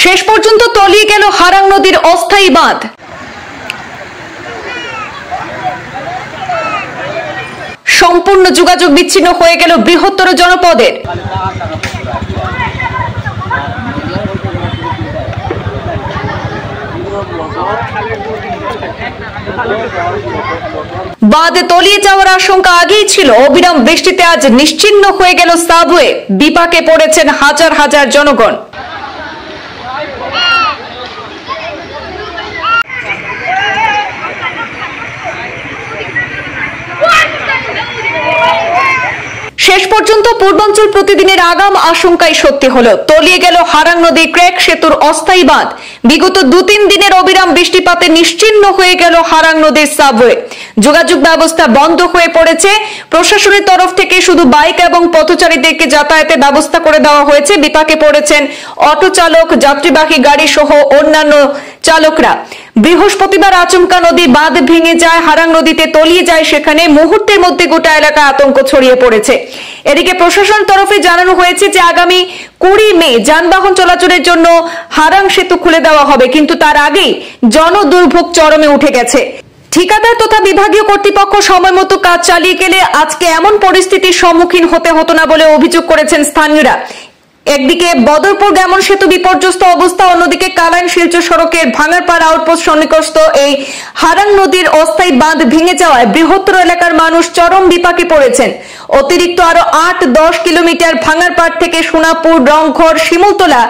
শেষ পর্যন্ত তলিয়ে গেল হারাং নদীর অস্থায়ী বাঁধ। সম্পূর্ণ যোগাযোগ বিচ্ছিন্ন হয়ে গেল বৃহত্তর জনপদের। বাঁধে তলিয়ে যাওয়ার আশঙ্কা আগেই ছিল। অবিরাম বৃষ্টিতে আজ নিশ্চিহ্ন হয়ে গেল সাবওয়ে। বিপাকে পড়েছেন হাজার হাজার জনগণ। শেষ পর্যন্ত পূর্বাঞ্চল প্রতিদিনের আগাম আশঙ্কাই সত্যি হলো। তলিয়ে গেল হারাং নদী ক্র্যাক সেতুর অস্থায়ী বাঁধ। বিগত 2-3 দিনের অবিরাম বৃষ্টিপাতে নিশ্চিহ্ন হয়ে গেল হারাং নদীর সাবওয়ে। যোগাযোগ ব্যবস্থা বন্ধ হয়ে পড়েছে। প্রশাসনের তরফ থেকে শুধু বাইক এবং পথচারীদেরকে যাতায়াতের ব্যবস্থা করে দেওয়া হয়েছে। বিপাকে পড়েছেন অটো চালক, যাত্রীবাহী গাড়ি সহ অন্যান্য চালকরা। বৃহস্পতিবার আচমকা নদী বাঁধ ভেঙে যায়, হারাং নদীতে তলিয়ে যায়। সেখানে মুহূর্তের মধ্যে গোটা এলাকায় আতঙ্ক ছড়িয়ে পড়েছে। এদিকে প্রশাসন তরফে জানানো হয়েছে যে আগামী 20 মে যানবাহন চলাচলের জন্য হারাং সেতু খুলে দেওয়া হবে, কিন্তু তার আগেই জনদুর্ভোগ চরমে উঠে গেছে। ঠিকাদার তথা বিভাগীয় কর্তৃপক্ষ সময় মতো কাজ চালিয়ে গেলে আজকে এমন পরিস্থিতির সম্মুখীন হতে হতো না বলে অভিযোগ করেছেন স্থানীয়রা। একদিকে বদরপুর গ্যামন সেতু বিপর্যস্ত অবস্থা, অন্যদিকে কালাইন শিলচর সড়কের ভাঙারপাড় আউটপোস্ট সন্নিকটস্থ এই হারাং নদীর অস্থায়ী বাঁধ ভেঙে যাওয়ায় বৃহত্তর এলাকার মানুষ চরম বিপাকে পড়েছেন। অতিরিক্ত আরো 8-10 কিলোমিটার ভাঙারপাড় থেকে সোনাপুর, রংঘর, শিমুলতলা,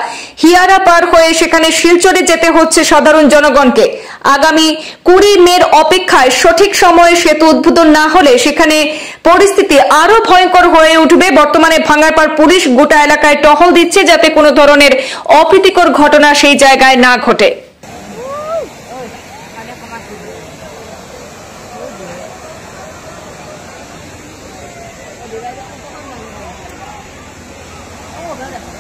হিয়ারা পার হয়ে সেখানে শিলচরে যেতে হচ্ছে সাধারণ জনগণকে। আগামী 20 মের অপেক্ষায় সঠিক সময়ে সেতু উদ্বোধন না হলে সেখানে পরিস্থিতি আরো ভয়ঙ্কর হয়ে উঠবে। বর্তমানে ভাঙারপাড় পুলিশ গোটা এলাকায় টহল দিচ্ছে যাতে কোনো ধরনের অপ্রীতিকর ঘটনা সেই জায়গায় না ঘটে। Oh,